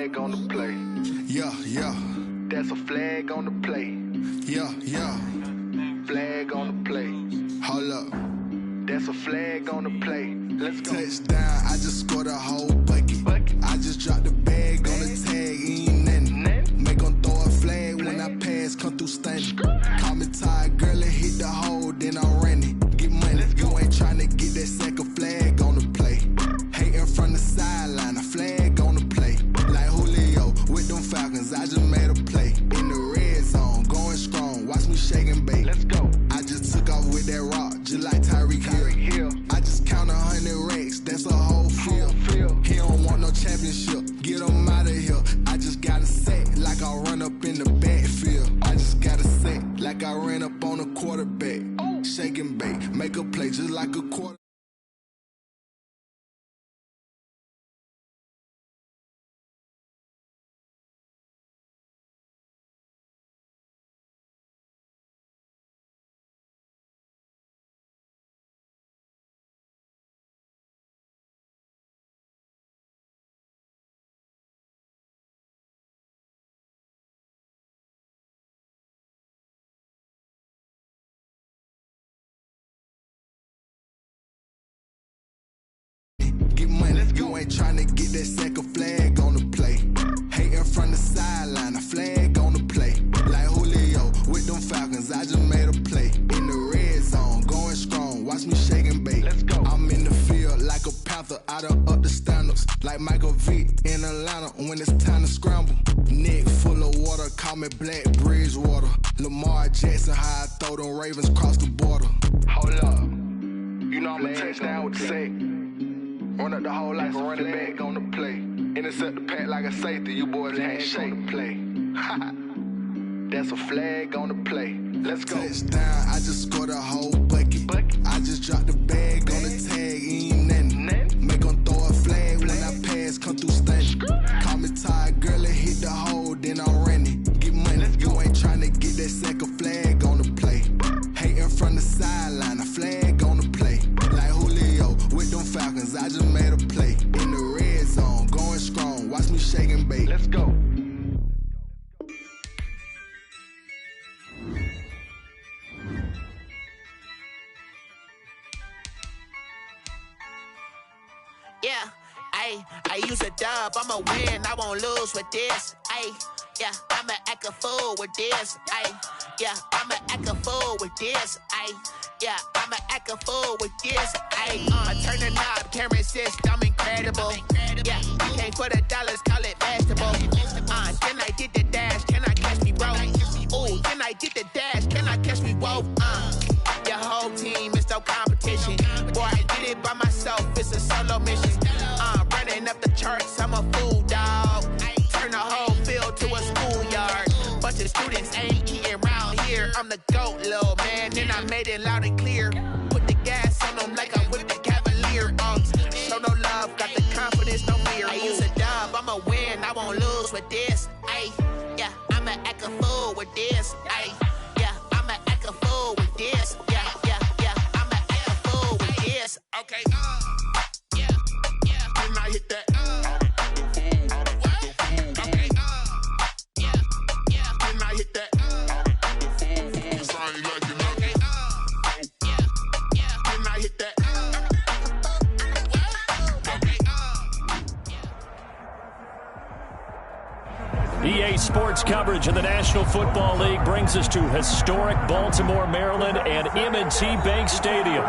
flag on the play. Yeah, yeah. That's a flag on the play. Yeah, yeah. Flag on the play. Hold up. That's a flag on the play. Let's go. Touchdown, I just scored a whole bucket. I just dropped the bag on the tag, ain't nothing. Make 'em throw a flag when I pass, come through stunning. Call me tired, girl, and hit the hole, then I'm running. Get money, you ain't tryna get that second flag on the play. Hating from the sideline, a flag on the play. Like Julio with them Falcons, I just made a play. In the red zone, going strong, watch me shake and bake. Let's go. I just took off with that rock, just like Tyreek Hill. I just count 100 racks, that's a whole field. He don't want no championship, get him out of here. I just gotta say, like I run up in the backfield. I just gotta say, like I ran up on a quarterback. Shake and bake, make a play just like a quarterback. Get money, you ain't tryna get that second flag on the play. Hating from the sideline, a flag on the play. Like Julio with them Falcons, I just made a play. In the red zone, going strong, watch me shake and bake. Let's go. I'm in the field like a Panther, I done up the standards. Like Michael Vick in Atlanta when it's time to scramble. Neck full of water, call me Black Bridgewater. Lamar Jackson, how I throw them Ravens cross the border. Hold up. You know I'm a touchdown with the sack. Run up the hole like a running back on the play. Intercept the pack like a safety. You boys can't shake the play. That's a flag on the play. Let's go. Touchdown, I just scored a whole bucket. I just dropped the bag on the tag, ain't nothing. Make 'em throw a flag when I pass, come through stunning. Call me tired, girl, and hit the hole, then I'm running. Get money, you ain't tryna get that second flag on the play. Hating from the sideline, a flag on the play. Like Julio with them Falcons, I just made a play. In the red zone, going strong, watch me shake and bake. Let's go. Yeah, I use a dub, I'ma win, I won't lose with this. Yeah, I'ma act a fool with this. Yeah, I'ma act a fool with this. Yeah, I'ma act a fool with this. Turn the knob, camera assist, I'm incredible. Yeah, you can't put a dollars, call it basketball. Then I did the dash, can I catch me, bro? Ooh, then I did the dash, can I catch me, whoa? Your whole team is no competition. Boy, I did it by myself, it's a solo mission. Running up the charts, I'm a fool, dog. Turn the whole field to a schoolyard. Bunch of students ain't eating round here. I'm the GOAT, little man, and I made it loud and clear. Put the gas on them like I'm with the Cavalier. Show no love, got the confidence, no fear. I use a dub, I'ma win, I won't lose with this. Yeah, I'ma act a fool with this. Yeah, I'ma act a fool with this. Yeah, I'ma act a fool with this. Okay, yeah, can I hit that? Okay, yeah, can I hit that? Cause I ain't like it, okay, yeah, can I hit that? EA Sports coverage of the National Football League brings us to historic Baltimore, Maryland, and M&T Bank Stadium.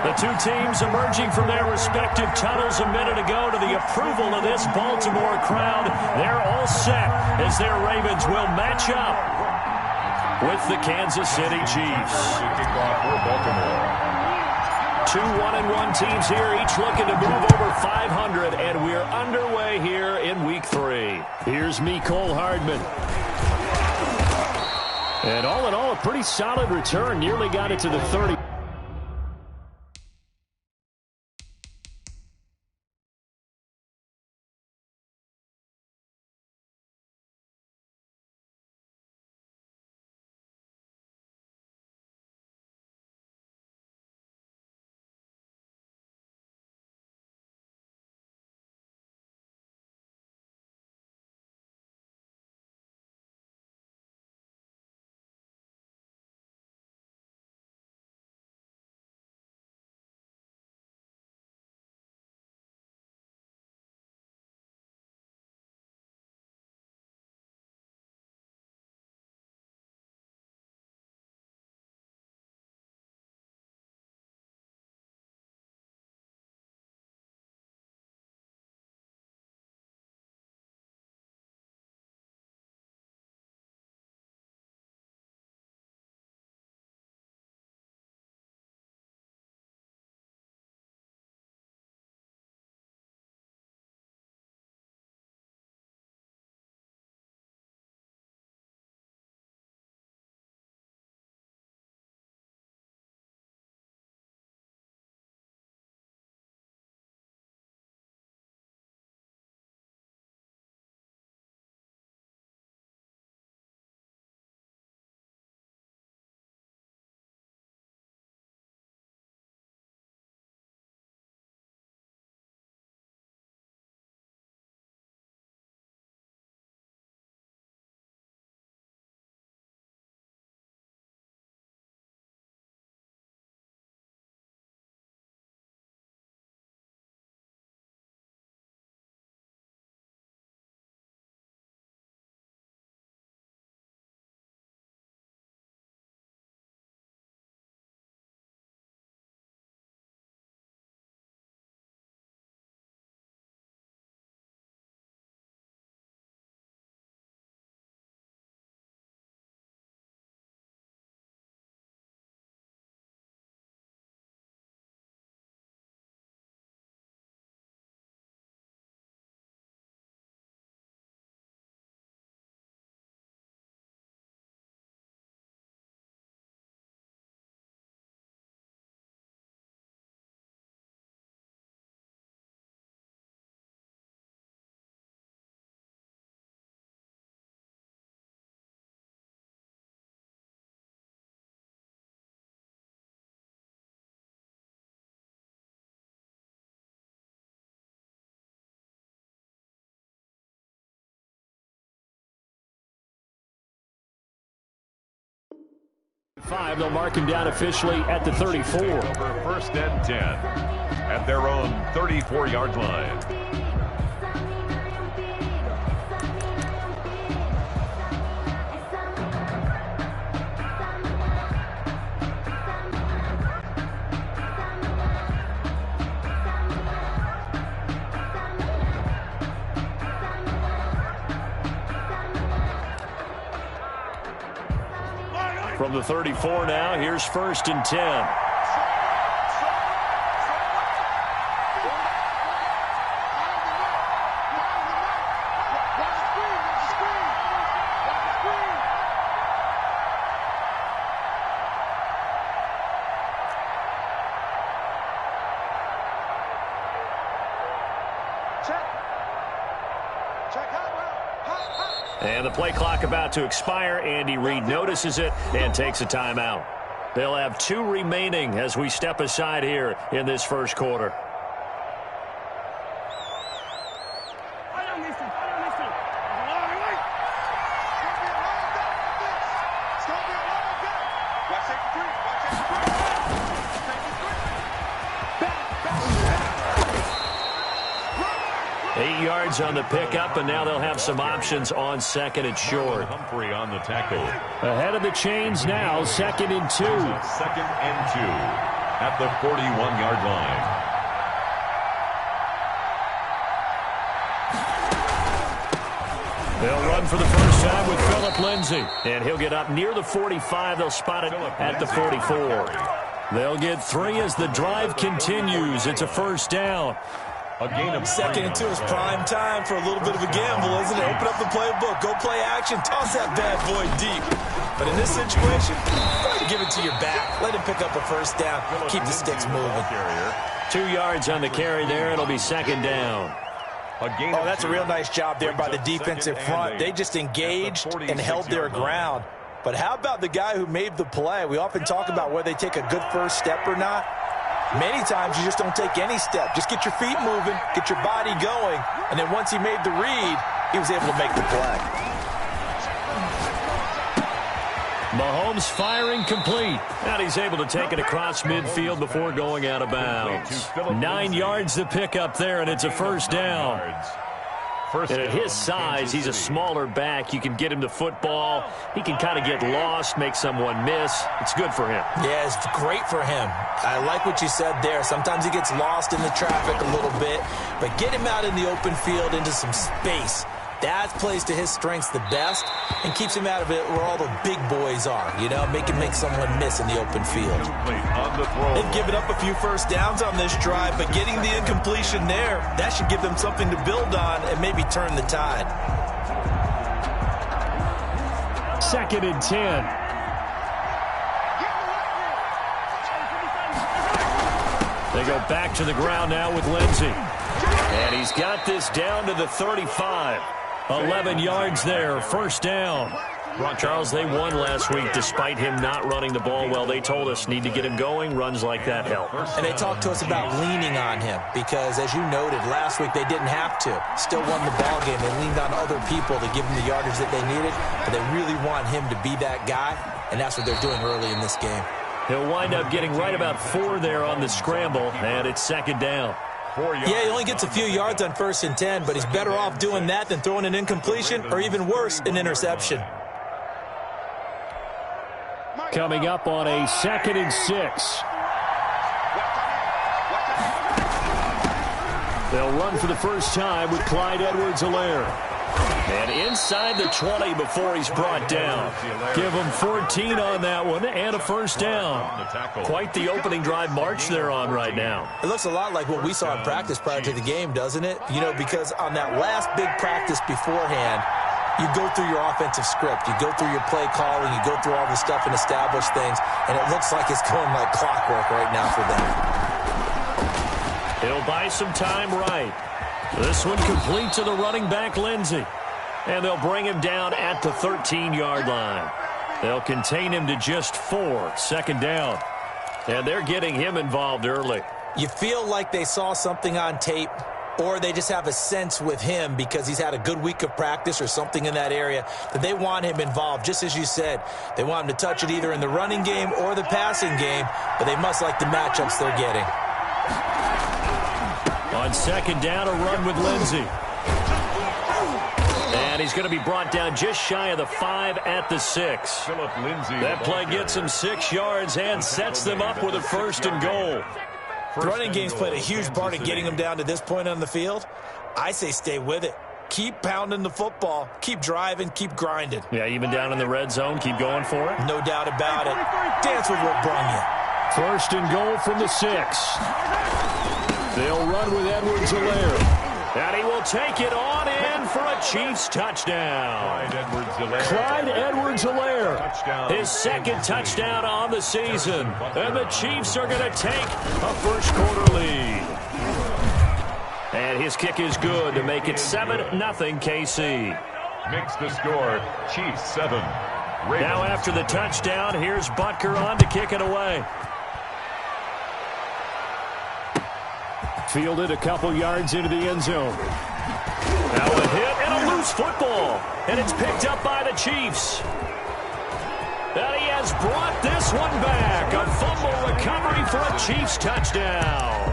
The two teams emerging from their respective tunnels a minute ago to the approval of this Baltimore crowd. They're all set as their Ravens will match up with the Kansas City Chiefs. Two 1-1 teams here, each looking to move over 500, and we're underway here in Week 3. Here's Mecole Hardman. And all in all, a pretty solid return. Nearly got it to the 30. 35. They'll mark him down officially at the 34. Over 1st and 10 at their own 34-yard line. From the 34 now, here's 1st and 10. And the play clock about to expire. Andy Reid notices it and takes a timeout. They'll have 2 remaining as we step aside here in this first quarter. On the pickup, and now they'll have some options on 2nd and short. Humphrey on the tackle. Ahead of the chains now, 2nd and 2. 2nd and 2 at the 41-yard line. They'll run for the first time with Phillip Lindsay, and he'll get up near the 45. They'll spot it at the 44. They'll get 3 as the drive continues. It's a first down. A gain of 2nd and 2 is prime time for a little bit of a gamble, isn't it? Open up the playbook, go play action, toss that bad boy deep. But in this situation, try to give it to your back. Let him pick up a first down. Keep the sticks moving. 2 yards on the carry there. It'll be 2nd down. Oh, that's a real nice job there by the defensive front. They just engaged and held their ground. But how about the guy who made the play? We often talk about whether they take a good first step or not. Many times you just don't take any step. Just get your feet moving, get your body going, and then once he made the read, he was able to make the play. Mahomes firing complete. And he's able to take it across midfield before going out of bounds. 9 yards to pick up there, and it's a first down. And at his size, he's a smaller back. You can get him the football. He can kind of get lost, make someone miss. It's good for him. Yeah, it's great for him. I like what you said there. Sometimes he gets lost in the traffic a little bit, but get him out in the open field into some space. That plays to his strengths the best and keeps him out of it where all the big boys are, you know, make someone miss in the open field. They've given up a few first downs on this drive, but getting the incompletion there, that should give them something to build on and maybe turn the tide. 2nd and 10. They go back to the ground now with Lindsay. And he's got this down to the 35. 11 yards there, first down. Charles, they won last week despite him not running the ball well. They told us need to get him going. Runs like that help. And they talked to us about leaning on him because, as you noted, last week they didn't have to. Still won the ball game. They leaned on other people to give them the yardage that they needed, but they really want him to be that guy, and that's what they're doing early in this game. He'll wind up getting right about 4 there on the scramble, and it's 2nd down. Yeah, he only gets a few yards on 1st and 10, but he's better off doing that than throwing an incompletion or, even worse, an interception. Coming up on a 2nd and 6. They'll run for the first time with Clyde Edwards-Helaire. And inside the 20 before he's brought down. Give him 14 on that one and a first down. Quite the opening drive march they're on right now. It looks a lot like what we saw in practice prior to the game, doesn't it? You know, because on that last big practice beforehand, you go through your offensive script. You go through your play calling. You go through all this stuff and establish things. And it looks like it's going like clockwork right now for them. He'll buy some time right. This one complete to the running back, Lindsay. And they'll bring him down at the 13-yard line. They'll contain him to just 4, 2nd down. And they're getting him involved early. You feel like they saw something on tape or they just have a sense with him because he's had a good week of practice or something in that area that they want him involved. Just as you said, they want him to touch it either in the running game or the passing game, but they must like the matchups they're getting. On second down, a run with Lindsey. And he's going to be brought down just shy of the 5 at the 6. That play gets him 6 yards and sets them up with a 1st and goal. The running game's played a huge part in getting them down to this point on the field. I say stay with it. Keep pounding the football. Keep driving. Keep grinding. Yeah, even down in the red zone, keep going for it. No doubt about it. Dance with what brung you. 1st and goal from the 6. They'll run with Edwards-Helaire. And he will take it on in for a Chiefs touchdown. Clyde Edwards-Helaire, his 2nd touchdown on the season. And the Chiefs are going to take a first-quarter lead. And his kick is good to make it 7-0 KC. Makes the score Chiefs 7. Ravens. Now after the touchdown, here's Butker on to kick it away. Fielded a couple yards into the end zone. Now a hit and a loose football. And it's picked up by the Chiefs. And he has brought this one back. A fumble recovery for a Chiefs touchdown.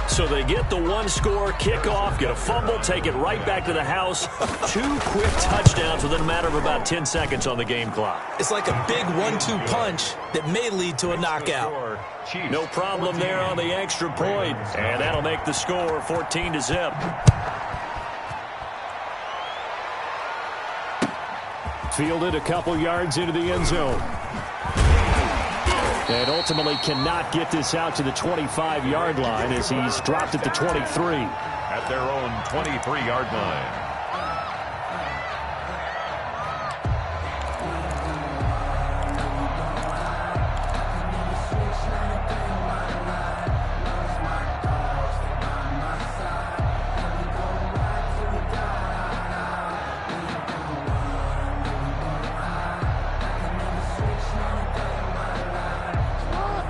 So they get the 1-score kickoff, get a fumble, take it right back to the house. 2 quick touchdowns within a matter of about 10 seconds on the game clock. It's like a big 1-2 punch that may lead to a knockout. No problem there on the extra point. And that'll make the score 14-0. Fielded a couple yards into the end zone. And ultimately cannot get this out to the 25-yard line as he's dropped at the 23. At their own 23-yard line.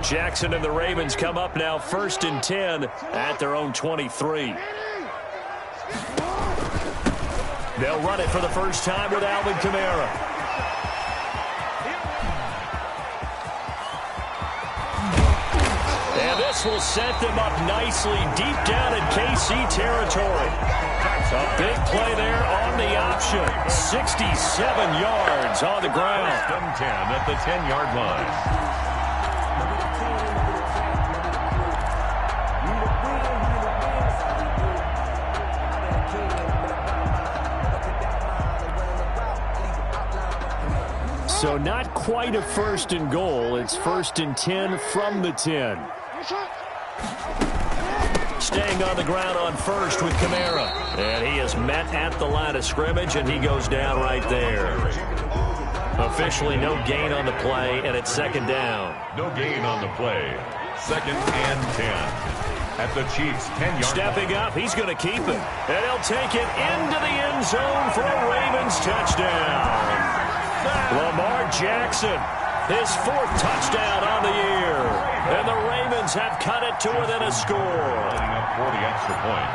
Jackson and the Ravens come up now 1st and 10 at their own 23. They'll run it for the first time with Alvin Kamara. And this will set them up nicely deep down in KC territory. A big play there on the option. 67 yards on the ground. 10 at the 10-yard line. So not quite a 1st and goal. It's 1st and 10 from the 10. Staying on the ground on 1st with Kamara. And he is met at the line of scrimmage, and he goes down right there. Officially no gain on the play, and it's 2nd down. No gain on the play. 2nd and 10. At the Chiefs' 10-yard line. Stepping up, he's going to keep it. And he'll take it into the end zone for a Ravens touchdown. Lamar Jackson, his 4th touchdown on the year. And the Ravens have cut it to within a score. Lining up for the extra point.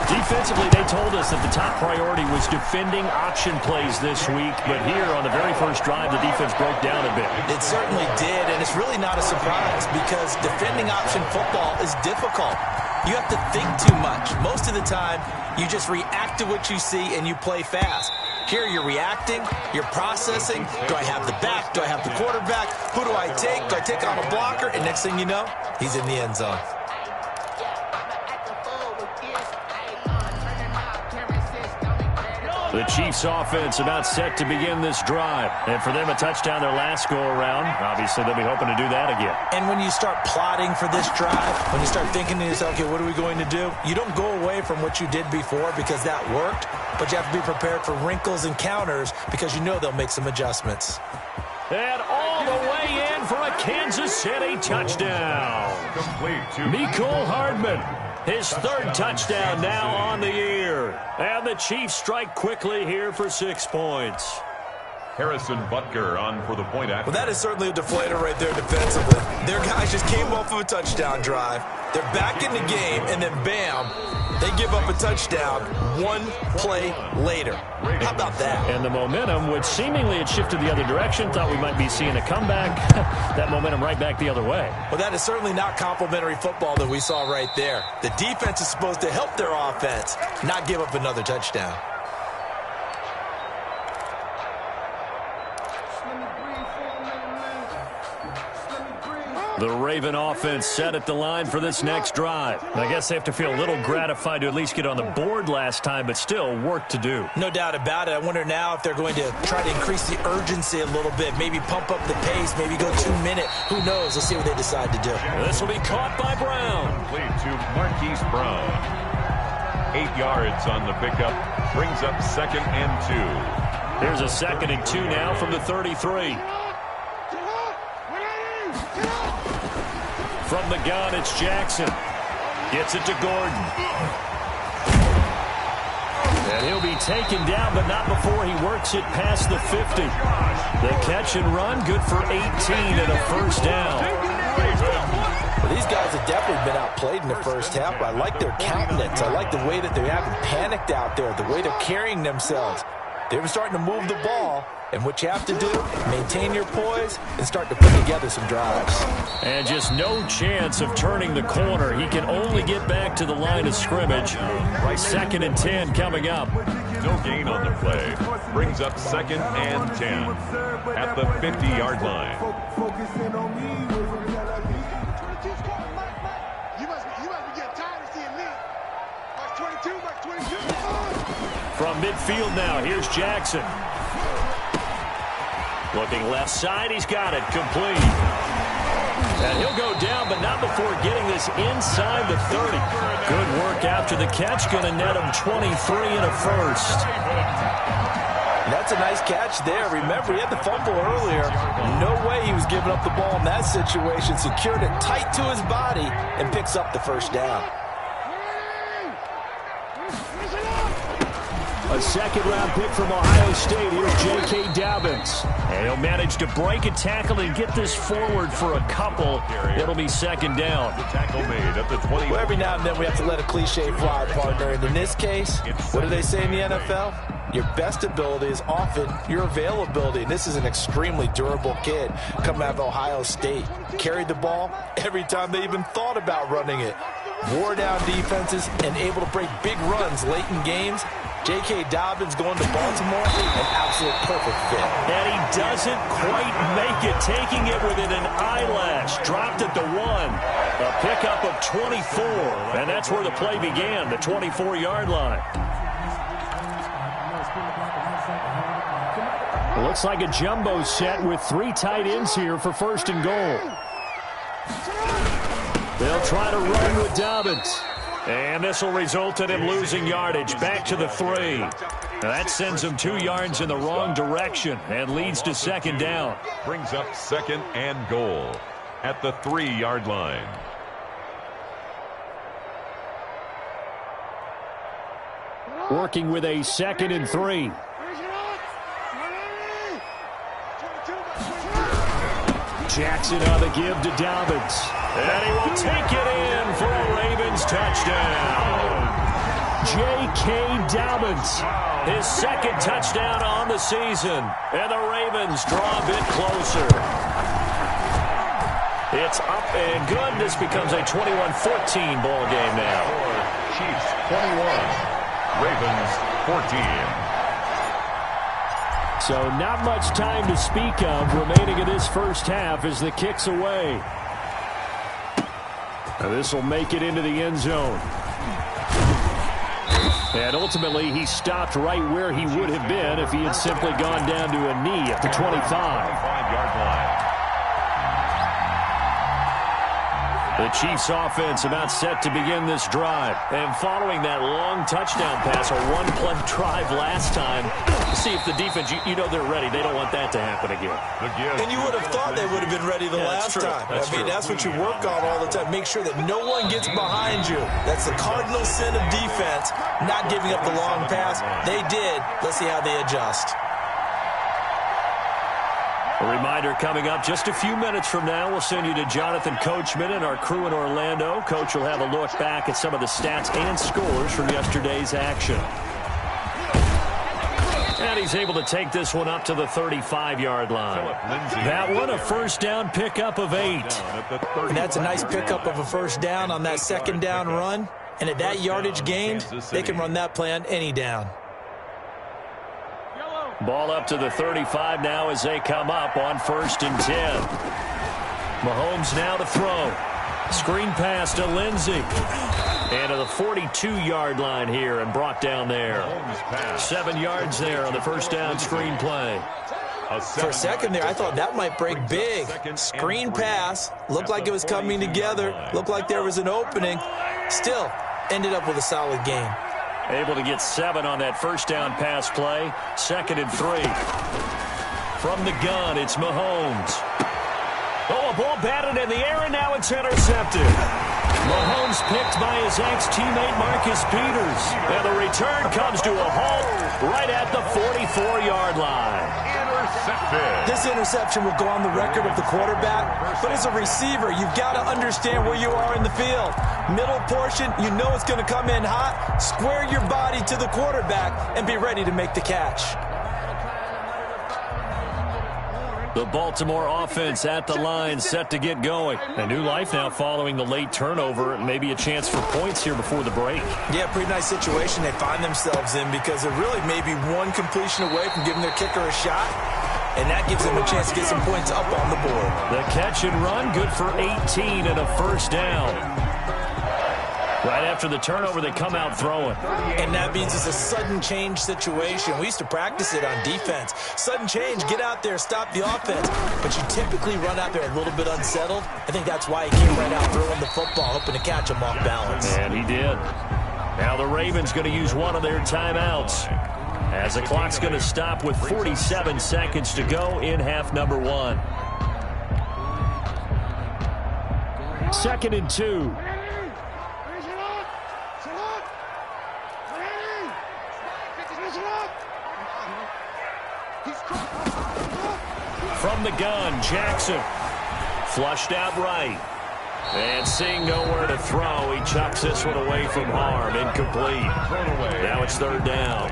Defensively, they told us that the top priority was defending option plays this week. But here on the very first drive, the defense broke down a bit. It certainly did, and it's really not a surprise because defending option football is difficult. You have to think too much. Most of the time, you just react to what you see and you play fast. Here you're reacting, you're processing. Do I have the back? Do I have the quarterback? Who do I take? Do I take on a blocker? And next thing you know, he's in the end zone. The Chiefs offense about set to begin this drive. And for them, a touchdown their last go-around. Obviously, they'll be hoping to do that again. And when you start plotting for this drive, when you start thinking to yourself, okay, what are we going to do? You don't go away from what you did before because that worked, but you have to be prepared for wrinkles and counters because you know they'll make some adjustments. And all the way in for a Kansas City touchdown. Complete to Mecole Hardman. His 3rd touchdown now on the year. And the Chiefs strike quickly here for 6 points. Harrison Butker on for the point after. Well, that is certainly a deflator right there defensively. Their guys just came off of a touchdown drive. They're back in the game, and then bam, they give up a touchdown one play later. How about that? And the momentum, which seemingly had shifted the other direction, thought we might be seeing a comeback. That momentum right back the other way. Well, that is certainly not complimentary football that we saw right there. The defense is supposed to help their offense, not give up another touchdown. The Raven offense set at the line for this next drive. I guess they have to feel a little gratified to at least get on the board last time, but still work to do. No doubt about it. I wonder now if they're going to try to increase the urgency a little bit, maybe pump up the pace, maybe go 2 minute. Who knows? Let's see what they decide to do. This will be caught by Brown. Played to Marquise Brown. 8 yards on the pickup. Brings up 2nd and 2. Here's a 2nd and 2 now from the 33. From the gun, it's Jackson. Gets it to Gordon. And he'll be taken down, but not before he works it past the 50. The catch and run, good for 18 and a first down. Well, these guys have definitely been outplayed in the first half, but I like their countenance. I like the way that they haven't panicked out there, the way they're carrying themselves. They're starting to move the ball, and what you have to do, maintain your poise and start to put together some drives. And just no chance of turning the corner. He can only get back to the line of scrimmage. 2nd and 10 coming up. No gain on the play. Brings up 2nd and 10 at the 50-yard line. You must be getting tired of seeing me. Mark 22, Mark 22. From midfield now, here's Jackson. Looking left side, he's got it, complete. And he'll go down, but not before getting this inside the 30. Good work after the catch, going to net him 23 and a first. And that's a nice catch there. Remember, he had the fumble earlier. No way he was giving up the ball in that situation. Secured it tight to his body and picks up the first down. A 2nd-round pick from Ohio State. Here's J.K. Dobbins. And he'll manage to break a tackle and get this forward for a couple. It'll be 2nd down. The tackle made at the 20. Well, every now and then we have to let a cliche fly, partner. And in this case, what do they say in the NFL? Your best ability is often your availability. And this is an extremely durable kid coming out of Ohio State. Carried the ball every time they even thought about running it. Wore down defenses and able to break big runs late in games. J.K. Dobbins going to Baltimore, an absolute perfect fit. And he doesn't quite make it, taking it within an eyelash. Dropped at the 1. A pickup of 24. And that's where the play began, the 24-yard line. Looks like a jumbo set with 3 tight ends here for 1st and goal. They'll try to run with Dobbins. And this will result in him losing yardage back to the 3. Now that sends him 2 yards in the wrong direction and leads to 2nd down. Brings up 2nd and goal at the 3-yard line. Working with a 2nd and 3. Jackson on the give to Dobbins. And he will take it in for a Ravens touchdown. J.K. Dobbins, his 2nd touchdown on the season. And the Ravens draw a bit closer. It's up and good. This becomes a 21-14 ball game now. Chiefs 21, Ravens 14. So not much time to speak of remaining in this first half as the kick's away. This will make it into the end zone. And ultimately, he stopped right where he would have been if he had simply gone down to a knee at the 25. 5-yard line. The Chiefs offense about set to begin this drive. And following that long touchdown pass, a one-play drive last time, see if the defense, you know they're ready. They don't want that to happen again. And you would have thought they would have been ready the last time. That's what you work on all the time. Make sure that no one gets behind you. That's the cardinal sin of defense, not giving up the long pass. They did. Let's see how they adjust. A reminder coming up just a few minutes from now, we'll send you to Jonathan Coachman and our crew in Orlando. Coach will have a look back at some of the stats and scores from yesterday's action. And he's able to take this one up to the 35-yard line. That one, a first down pickup of 8. And that's a nice pickup of a first down on that second down run. And at that yardage gained, they can run that play on any down. Ball up to the 35 now as they come up on 1st and 10. Mahomes now to throw. Screen pass to Lindsey. And to the 42-yard line here and brought down there. 7 yards there on the first down screen play. For a second there, I thought that might break big. Screen pass. Looked like it was coming together. Looked like there was an opening. Still, ended up with a solid gain. Able to get 7 on that first down pass play. 2nd and 3. From the gun, it's Mahomes. Oh, a ball batted in the air, and now it's intercepted. Mahomes picked by his ex-teammate Marcus Peters. And the return comes to a halt right at the 44-yard line. This interception will go on the record of the quarterback, but as a receiver, you've got to understand where you are in the field. Middle portion, you know it's going to come in hot. Square your body to the quarterback and be ready to make the catch. The Baltimore offense at the line, set to get going. A new life now following the late turnover. Maybe a chance for points here before the break. Yeah, pretty nice situation they find themselves in because they're really maybe one completion away from giving their kicker a shot. And that gives them a chance to get some points up on the board. The catch and run, good for 18 and a first down. Right after the turnover, they come out throwing. And that means it's a sudden change situation. We used to practice it on defense. Sudden change, get out there, stop the offense. But you typically run out there a little bit unsettled. I think that's why he came right out throwing the football, hoping to catch him off balance. And he did. Now the Ravens going to use one of their timeouts, as the clock's going to stop with 47 seconds to go in half number 1. 2nd and 2. From the gun, Jackson. Flushed out right. And seeing nowhere to throw, he chucks this one away from harm. Incomplete. Now it's 3rd down.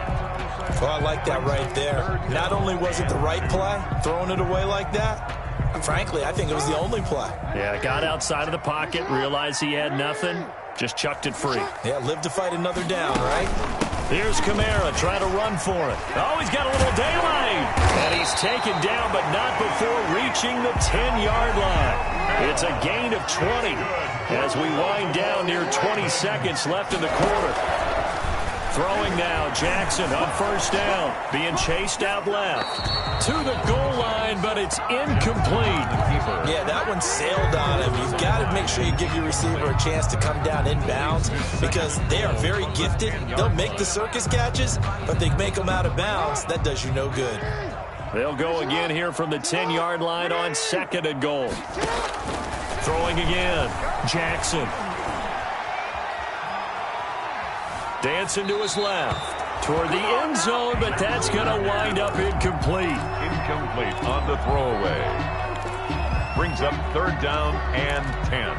Well, I like that right there. Not only was it the right play, throwing it away like that, frankly, I think it was the only play. Yeah, got outside of the pocket, realized he had nothing, just chucked it free. Yeah, live to fight another down, right? Here's Kamara trying to run for it. Oh, he's got a little daylight. And he's taken down, but not before reaching the 10-yard line. It's a gain of 20 as we wind down near 20 seconds left in the quarter. Throwing now, Jackson on 1st down, being chased out left. To the goal line, but it's incomplete. Yeah, that one sailed on him. You've got to make sure you give your receiver a chance to come down inbounds because they are very gifted. They'll make the circus catches, but they make them out of bounds. That does you no good. They'll go again here from the 10-yard line on 2nd and goal. Throwing again, Jackson. Dancing to his left. Toward the end zone, but that's going to wind up incomplete. Incomplete on the throwaway. Brings up 3rd down and 10.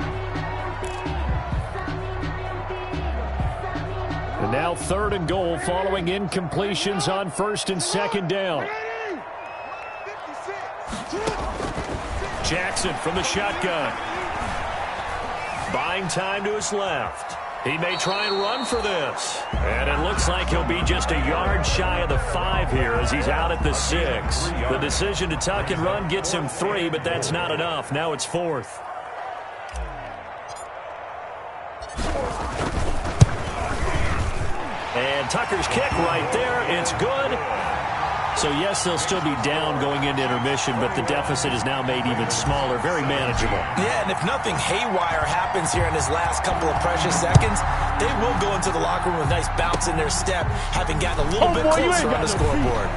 And now 3rd and goal following incompletions on 1st and 2nd down. Jackson from the shotgun. Buying time to his left. He may try and run for this. And it looks like he'll be just a yard shy of the 5 here as he's out at the 6. The decision to tuck and run gets him 3, but that's not enough. Now it's 4th. And Tucker's kick right there. It's good. So, yes, they'll still be down going into intermission, but the deficit is now made even smaller, very manageable. Yeah, and if nothing haywire happens here in his last couple of precious seconds, they will go into the locker room with a nice bounce in their step, having gotten a little bit closer on the scoreboard.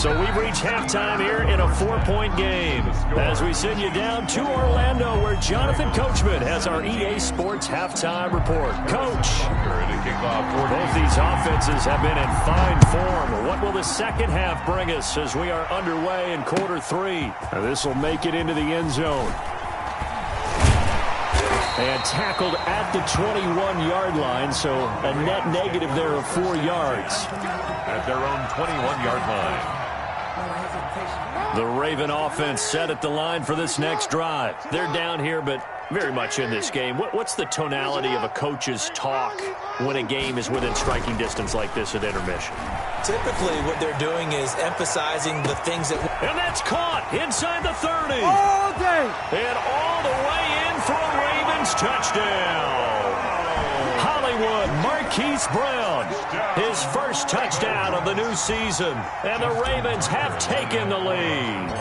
So we've reached halftime here in a 4-point game. As we send you down to Orlando, where Jonathan Coachman has our EA Sports halftime report. Coach, both these offenses have been in fine form. What will the second half bring us as we are underway in quarter 3? This will make it into the end zone. And tackled at the 21-yard line, so a net negative there of 4 yards. At their own 21-yard line. The Raven offense set at the line for this next drive. They're down here, but very much in this game. What's the tonality of a coach's talk when a game is within striking distance like this at intermission? Typically, what they're doing is emphasizing the things that... And that's caught inside the 30. All day. And all the way in for a Ravens touchdown. Hollywood Marquise Brown, his first touchdown of the new season. And the Ravens have taken the lead.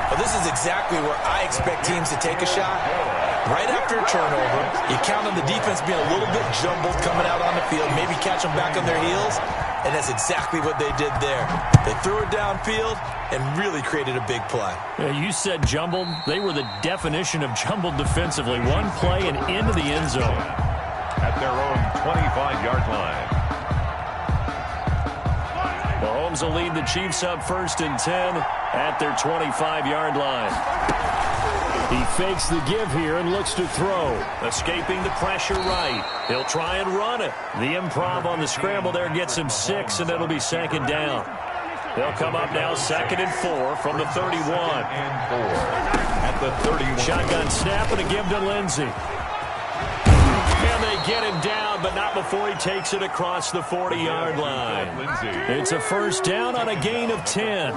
Well, this is exactly where I expect teams to take a shot. Right after a turnover, you count on the defense being a little bit jumbled coming out on the field, maybe catch them back on their heels, and that's exactly what they did there. They threw it downfield and really created a big play. Yeah, you said jumbled. They were the definition of jumbled defensively. One play and into the end zone. At their own 25-yard line. Mahomes will lead the Chiefs up 1st and 10 at their 25-yard line. He fakes the give here and looks to throw. Escaping the pressure right. He'll try and run it. The improv on the scramble there gets him 6, and it'll be 2nd down. They'll come up now 2nd and 4 from the 31. And 4 at the 31. Shotgun snap and a give to Lindsey. And they get him down, but not before he takes it across the 40-yard line. It's a 1st down on a gain of 10.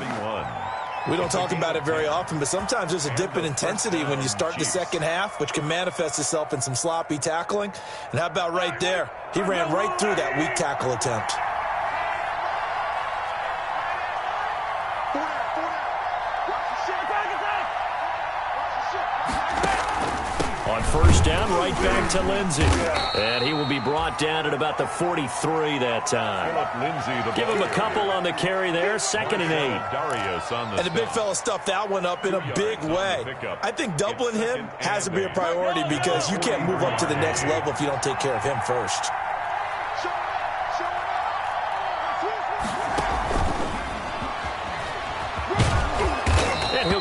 We don't talk about it very often, but sometimes there's a dip in intensity when you start the second half, which can manifest itself in some sloppy tackling. And how about right there? He ran right through that weak tackle attempt. On 1st down, right back to Lindsey. And he will be brought down at about the 43 that time. Give him a couple on the carry there. 2nd and 8. And the big fella stuffed that one up in a big way. I think doubling him has to be a priority because you can't move up to the next level if you don't take care of him first.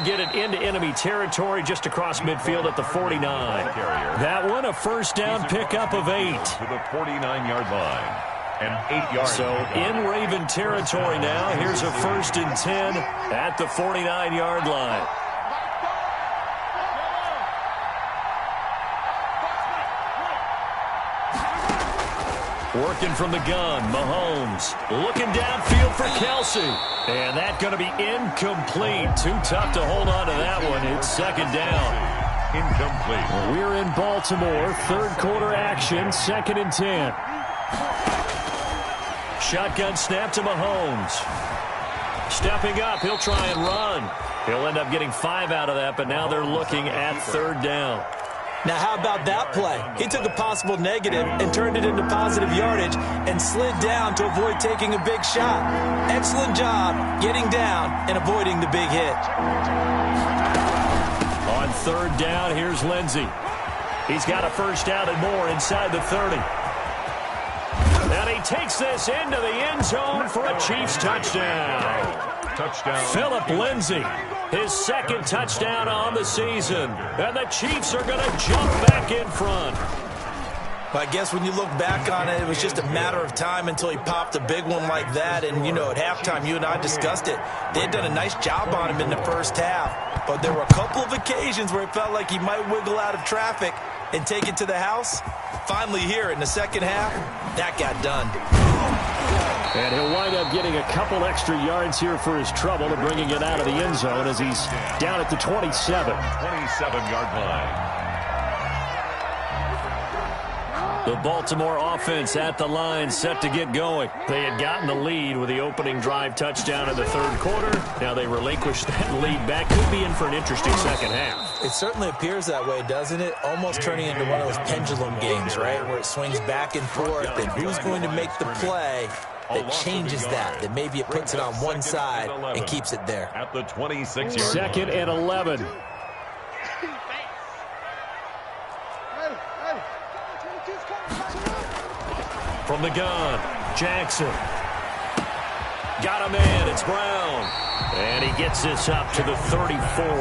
Get it into enemy territory just across midfield at the 49. That one a 1st down pickup of 8. To the 49-yard line. And 8 yards. So in Raven territory now. Here's a 1st and 10 at the 49-yard line. Working from the gun, Mahomes looking downfield for Kelsey. And that's going to be incomplete. Too tough to hold on to that one. It's 2nd down. Incomplete. We're in Baltimore. 3rd quarter action, 2nd and 10. Shotgun snap to Mahomes. Stepping up, he'll try and run. He'll end up getting 5 out of that, but now they're looking at 3rd down. Now, how about that play? He took a possible negative and turned it into positive yardage and slid down to avoid taking a big shot. Excellent job getting down and avoiding the big hit. On 3rd down, here's Lindsey. He's got a 1st down and more inside the 30. And he takes this into the end zone for a Chiefs touchdown. Phillip Lindsey, his 2nd touchdown on the season. And the Chiefs are going to jump back in front. Well, I guess when you look back on it, it was just a matter of time until he popped a big one like that. And, you know, at halftime, you and I discussed it. They had done a nice job on him in the 1st half. But there were a couple of occasions where it felt like he might wiggle out of traffic and take it to the house. Finally here in the 2nd half, that got done. And he'll wind up getting a couple extra yards here for his trouble and bringing it out of the end zone as he's down at the 27. 27-yard line. The Baltimore offense at the line set to get going. They had gotten the lead with the opening drive touchdown in the 3rd quarter. Now they relinquish that lead back. Could be in for an interesting 2nd half. It certainly appears that way, doesn't it? Almost turning into one of those pendulum games, right? Where it swings back and forth, and who's going to make the play that changes that maybe it puts it on one side and keeps it there. At the 26-yard Second and 11. From the gun, Jackson. Got a man, it's Brown. And he gets this up to the 34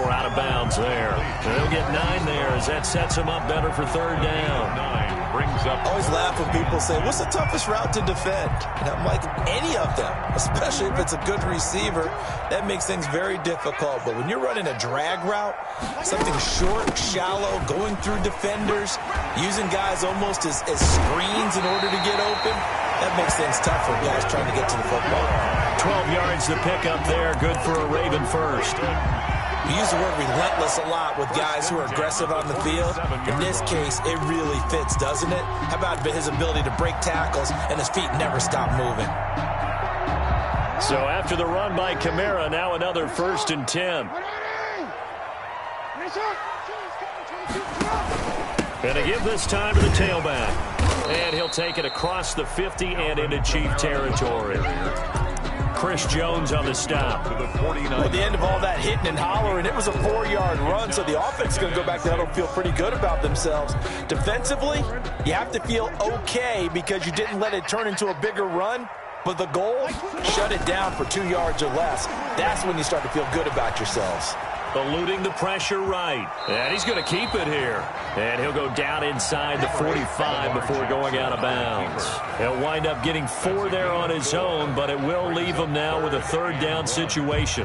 out of bounds there. They'll get 9 there as that sets him up better for third down. 9 brings up. I always laugh when people say, what's the toughest route to defend? And I'm like, any of them, especially if it's a good receiver, that makes things very difficult. But when you're running a drag route, something short, shallow, going through defenders, using guys almost as screens in order to get open, that makes things tough for guys trying to get to the football. 12 yards to pick up there. Good for a Raven first. We use the word relentless a lot with guys who are aggressive on the field. In this case, it really fits, doesn't it? How about his ability to break tackles and his feet never stop moving? So after the run by Kamara, now another 1st and 10. Gonna give this time to the tailback. And he'll take it across the 50 and into Chief territory. Chris Jones on the stop. At the end of all that hitting and hollering, it was a 4-yard run, so the offense is going to go back there and feel pretty good about themselves. Defensively, you have to feel okay because you didn't let it turn into a bigger run, but the goal, shut it down for 2 yards or less. That's when you start to feel good about yourselves. Eluding the pressure right. And he's going to keep it here. And he'll go down inside the 45 before going out of bounds. He'll wind up getting 4 there on his own, but it will leave him now with a 3rd down situation.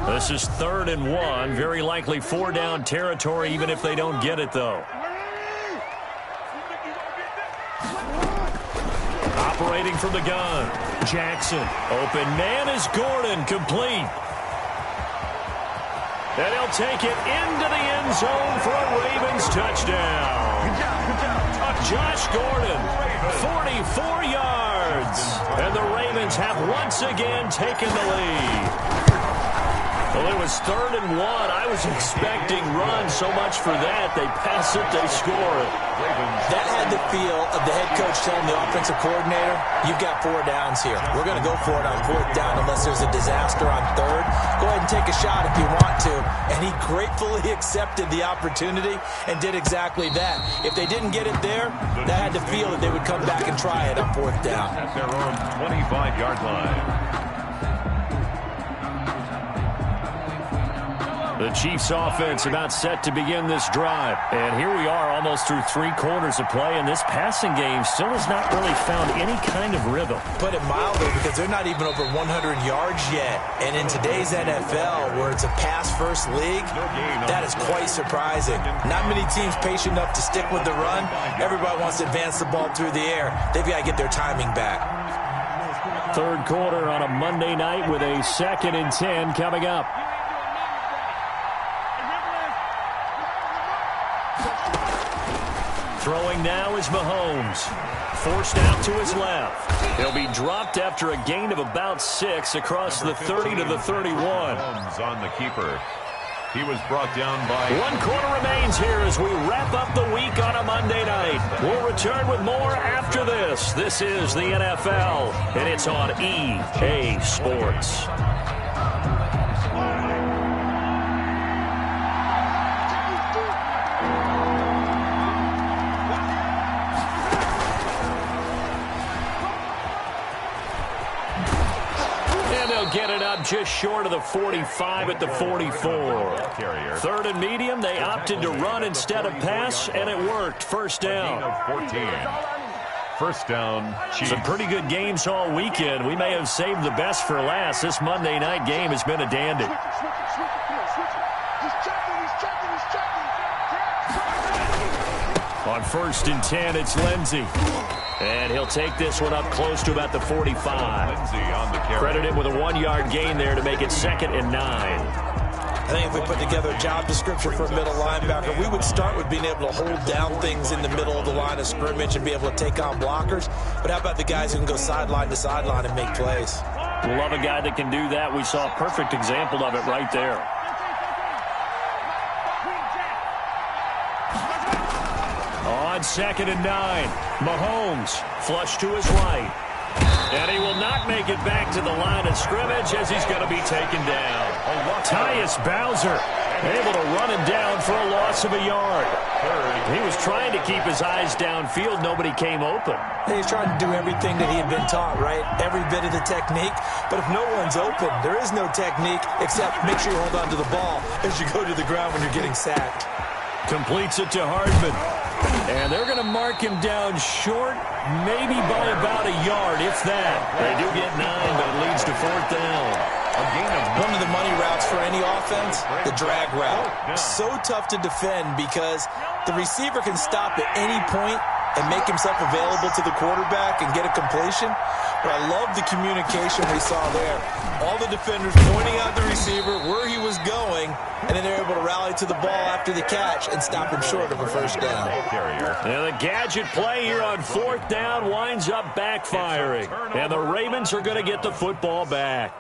This is 3rd and 1. Very likely 4 down territory, even if they don't get it, though. Operating from the gun, Jackson. Open man is Gordon, complete. And he'll take it into the end zone for a Ravens touchdown. Josh Gordon, 44 yards. And the Ravens have once again taken the lead. Well, it was 3rd and 1. I was expecting run so much for that. They pass it, they score it. That had the feel of the head coach telling the offensive coordinator, you've got 4 downs here. We're going to go for it on 4th down unless there's a disaster on 3rd. Go ahead and take a shot if you want to. And he gratefully accepted the opportunity and did exactly that. If they didn't get it there, that had the feel that they would come back and try it on 4th down. At their own 25-yard line. The Chiefs offense about set to begin this drive. And here we are almost through 3 quarters of play, and this passing game still has not really found any kind of rhythm. Put it mildly, because they're not even over 100 yards yet. And in today's NFL, where it's a pass-first league, that is quite surprising. Not many teams patient enough to stick with the run. Everybody wants to advance the ball through the air. They've got to get their timing back. 3rd quarter on a Monday night with a 2nd and 10 coming up. Throwing now is Mahomes. Forced out to his left. He'll be dropped after a gain of about 6 across the 30 to the 31. Mahomes on the keeper. He was brought down by... 1 quarter remains here as we wrap up the week on a Monday night. We'll return with more after this. This is the NFL, and it's on EA Sports. Get it up just short of the 45 at the 44. 3rd and medium, they opted to run instead of pass, and it worked. 1st down. 14. 1st down, Chiefs. Some pretty good games all weekend. We may have saved the best for last. This Monday night game has been a dandy. On 1st and 10, it's Lindsey. And he'll take this one up close to about the 45. Lindsey on the carry. Credit him with a 1-yard gain there to make it 2nd and 9. I think if we put together a job description for a middle linebacker, we would start with being able to hold down things in the middle of the line of scrimmage and be able to take on blockers. But how about the guys who can go sideline to sideline and make plays? Love a guy that can do that. We saw a perfect example of it right there. on 2nd and 9. Mahomes flush to his right. And he will not make it back to the line of scrimmage as he's going to be taken down. Tyus Bowser able to run him down for a loss of a yard. He was trying to keep his eyes downfield. Nobody came open. He's trying to do everything that he had been taught, right? Every bit of the technique. But if no one's open, there is no technique except make sure you hold on to the ball as you go to the ground when you're getting sacked. Completes it to Hardman. And they're going to mark him down short, maybe by about a yard, if that. They do get 9, but it leads to 4th down. One of the money routes for any offense, the drag route. So tough to defend because the receiver can stop at any point and make himself available to the quarterback and get a completion. But I love the communication we saw there. All the defenders pointing out the receiver, where he was going, and then they're able to rally to the ball after the catch and stop him short of a first down. And the gadget play here on 4th down winds up backfiring. And the Ravens are going to get the football back.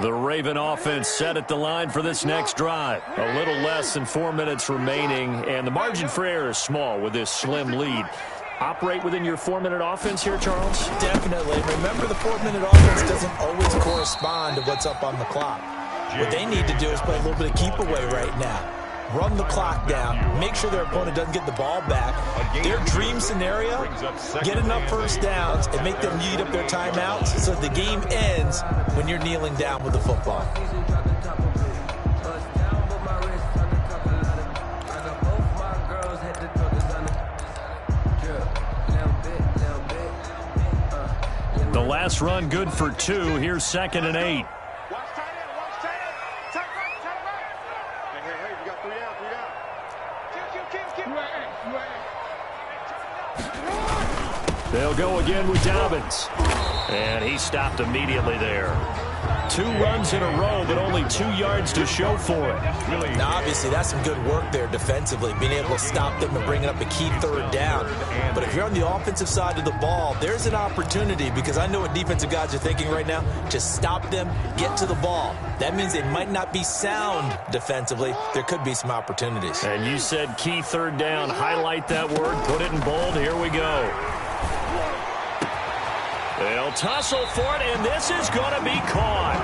The Raven offense set at the line for this next drive. A little less than 4 minutes remaining, and the margin for error is small with this slim lead. Operate within your 4-minute offense here, Charles? Definitely. Remember, the 4-minute offense doesn't always correspond to what's up on the clock. What they need to do is play a little bit of keep away right now. Run the clock down, make sure their opponent doesn't get the ball back. Their dream scenario, get enough first downs and make them eat up their timeouts so the game ends when you're kneeling down with the football. The last run good for 2. Here's 2nd and 8. They'll go again with Dobbins. And he stopped immediately there. 2 runs in a row, but only 2 yards to show for it. Now, obviously, that's some good work there defensively, being able to stop them and bring up a key 3rd down. But if you're on the offensive side of the ball, there's an opportunity, because I know what defensive guys are thinking right now. Just stop them, get to the ball. That means they might not be sound defensively. There could be some opportunities. And you said key 3rd down. Highlight that word. Put it in bold. Here we go. They'll tussle for it, and this is going to be caught.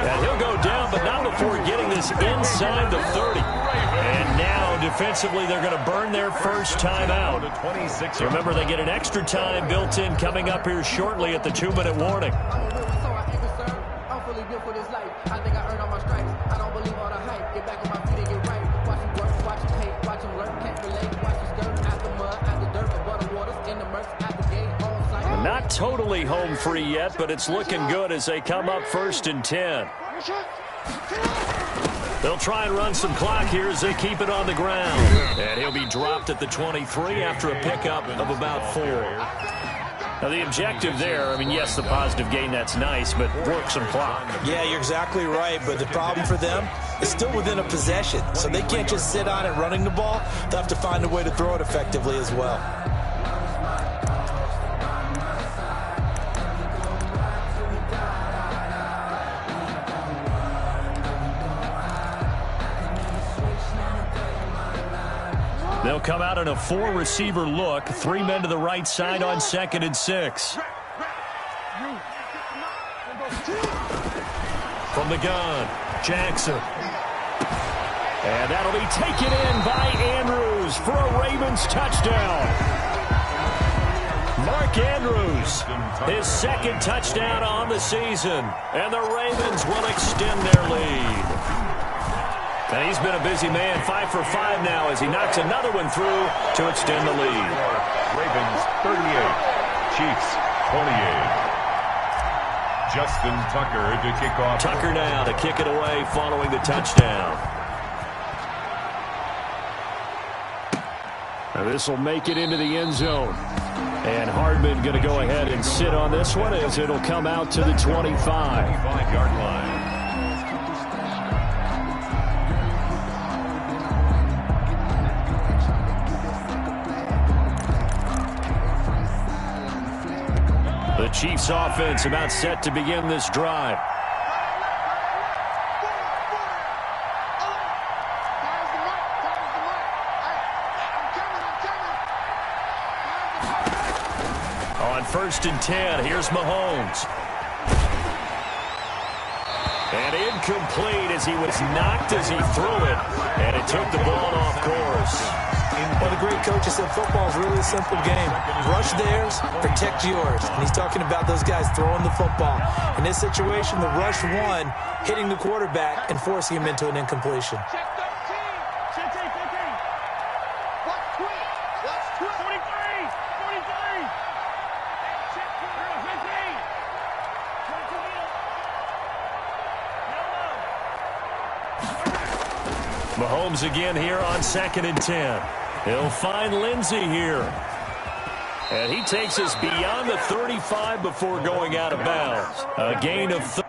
And he'll go down, but not before getting this inside the 30. And now, defensively, they're going to burn their first time out. Remember, they get an extra time built in coming up here shortly at the 2-minute warning. Not totally home free yet, but it's looking good as they come up 1st and 10. They'll try and run some clock here as they keep it on the ground. And he'll be dropped at the 23 after a pickup of about 4. Now, the objective there, I mean, yes, the positive gain, that's nice, but work some clock. Yeah, you're exactly right, but the problem for them is still within a possession, so they can't just sit on it running the ball. They'll have to find a way to throw it effectively as well. They'll come out in a 4-receiver look. 3 men to the right side on 2nd and 6. From the gun, Jackson. And that'll be taken in by Andrews for a Ravens touchdown. Mark Andrews, his 2nd touchdown on the season. And the Ravens will extend their lead. And he's been a busy man, 5 for 5 now as he knocks another one through to extend the lead. Ravens 38, Chiefs 28. Justin Tucker to kick off. Tucker now to kick it away following the touchdown. Now this will make it into the end zone. And Hardman going to go ahead and sit on this one as it'll come out to the 25-yard line. The Chiefs offense about set to begin this drive. On 1st and 10, here's Mahomes. And incomplete as he was knocked as he threw it. And it took the ball off course. Well, the great coach said football is really a simple game. Rush theirs, protect yours. And he's talking about those guys throwing the football. In this situation, the rush one, hitting the quarterback and forcing him into an incompletion. Check 13. Check 15. Watch 20. Watch 20. 43. 43. Check 15. 22. Mahomes again here on 2nd and 10. He'll find Lindsey here. And he takes us beyond the 35 before going out of bounds. A gain of 30.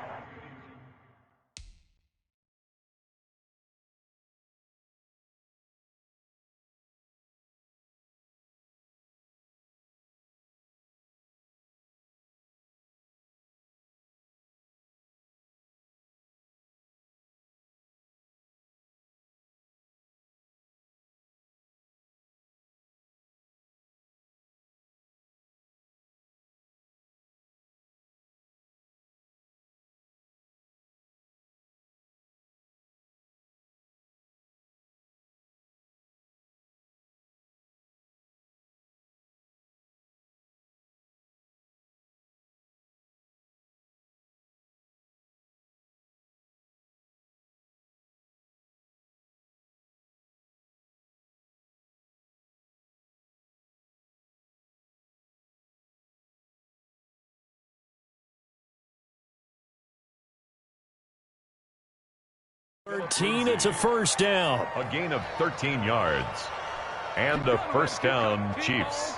It's a first down. A gain of 13 yards. And a first down, Chiefs.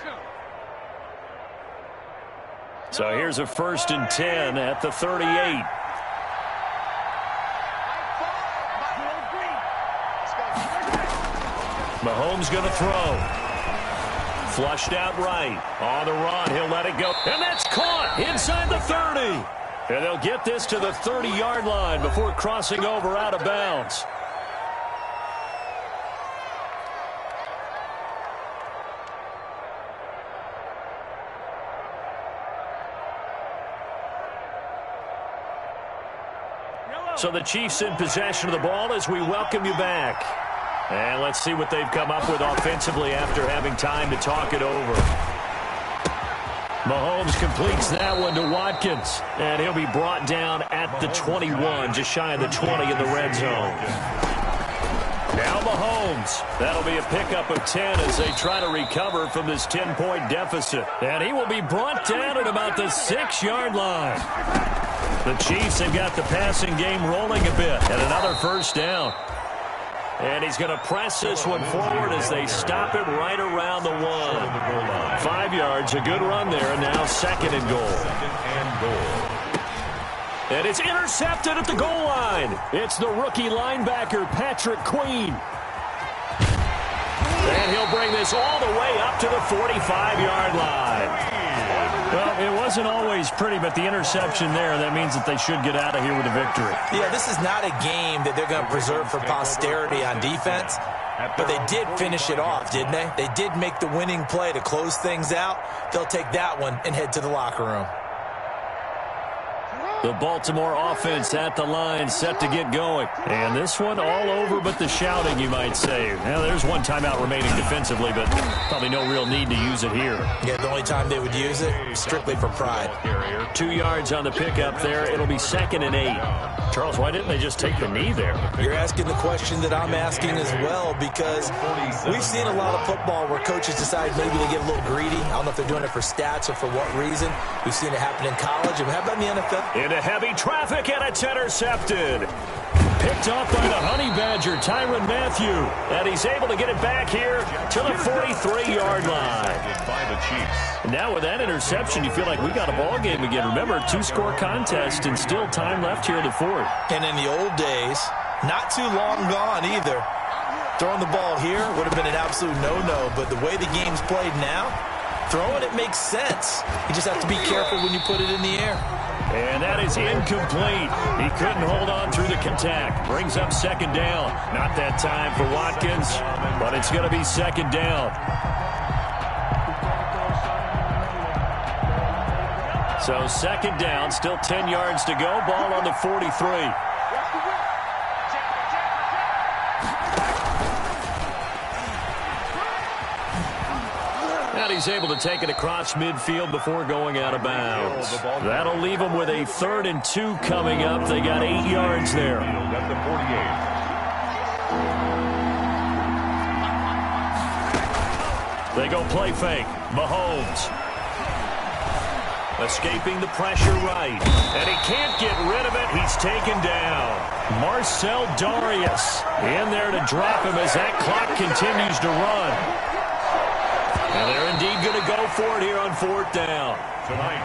So here's a 1st and 10 at the 38. Mahomes going to throw. Flushed out right. On the run, he'll let it go. And that's caught inside the 30. And they'll get this to the 30-yard line before crossing over out of bounds. So the Chiefs in possession of the ball as we welcome you back. And let's see what they've come up with offensively after having time to talk it over. Mahomes completes that one to Watkins. And he'll be brought down at the 21, just shy of the 20 in the red zone. Now Mahomes. That'll be a pickup of 10 as they try to recover from this 10-point deficit. And he will be brought down at about the 6-yard line. The Chiefs have got the passing game rolling a bit. And another first down. And he's going to press this one forward as they stop it right around the 1. 5 yards, a good run there, and now 2nd and goal. And it's intercepted at the goal line. It's the rookie linebacker, Patrick Queen. And he'll bring this all the way up to the 45-yard line. Well, it wasn't always pretty, but the interception there, that means that they should get out of here with a victory. Yeah, this is not a game that they're going to preserve for posterity on defense, but they did finish it off, didn't they? They did make the winning play to close things out. They'll take that one and head to the locker room. The Baltimore offense at the line, set to get going. And this one all over but the shouting, you might say. Now, there's one timeout remaining defensively, but probably no real need to use it here. Yeah, the only time they would use it, strictly for pride. 2 yards on the pickup there. It'll be 2nd and 8. Charles, why didn't they just take the knee there? You're asking the question that I'm asking as well, because we've seen a lot of football where coaches decide maybe to get a little greedy. I don't know if they're doing it for stats or for what reason. We've seen it happen in college. And how about in the NFL? Into heavy traffic, and it's intercepted. Picked off by the Honey Badger, Tyrann Mathieu. And he's able to get it back here to the 43-yard line. By the Chiefs. Now with that interception, you feel like we got a ball game again. Remember, 2-score contest and still time left here in the 4th. And in the old days, not too long gone either, throwing the ball here would have been an absolute no-no. But the way the game's played now, throwing it makes sense. You just have to be careful when you put it in the air. And that is incomplete. He couldn't hold on through the contact. Brings up 2nd down. Not that time for Watkins, but it's going to be 2nd down. So second down, still 10 yards to go. Ball on the 43. And he's able to take it across midfield before going out of bounds. That'll leave him with a 3rd and 2 coming up. They got 8 yards there. At the 48. They go play fake. Mahomes escaping the pressure right. And he can't get rid of it. He's taken down. Marcel Darius in there to drop him as that clock continues to run. And they're indeed going to go for it here on 4th down.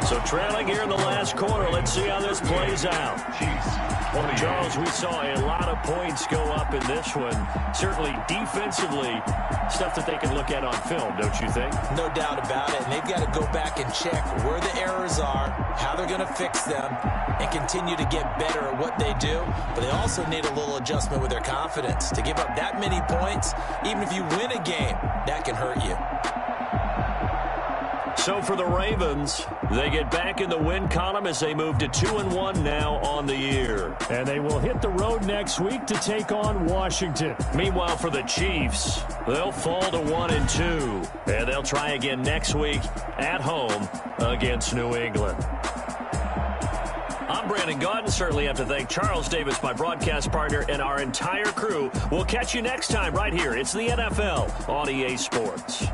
So trailing here in the last quarter. Let's see how this plays out. Well, Charles, we saw a lot of points go up in this one. Certainly defensively, stuff that they can look at on film, don't you think? No doubt about it. And they've got to go back and check where the errors are, how they're going to fix them, and continue to get better at what they do. But they also need a little adjustment with their confidence. To give up that many points, even if you win a game, that can hurt you. So for the Ravens, they get back in the win column as they move to 2-1 now on the year. And they will hit the road next week to take on Washington. Meanwhile, for the Chiefs, they'll fall to 1-2. And they'll try again next week at home against New England. I'm Brandon Gaudin. Certainly have to thank Charles Davis, my broadcast partner, and our entire crew. We'll catch you next time right here. It's the NFL on EA Sports.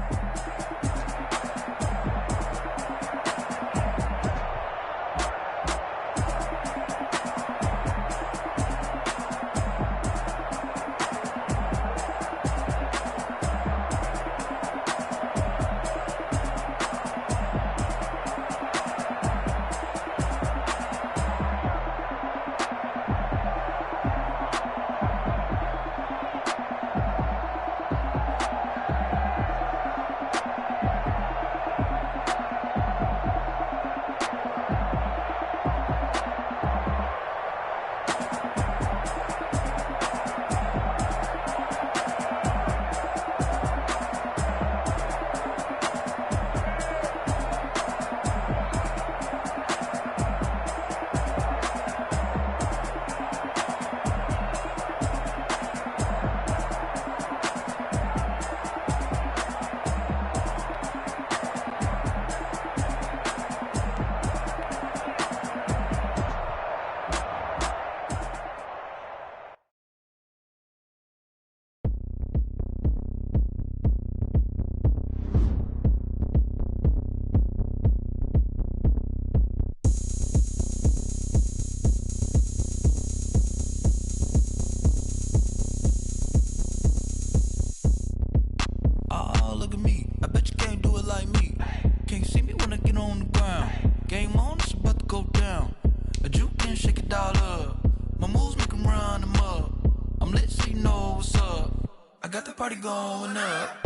Party going up.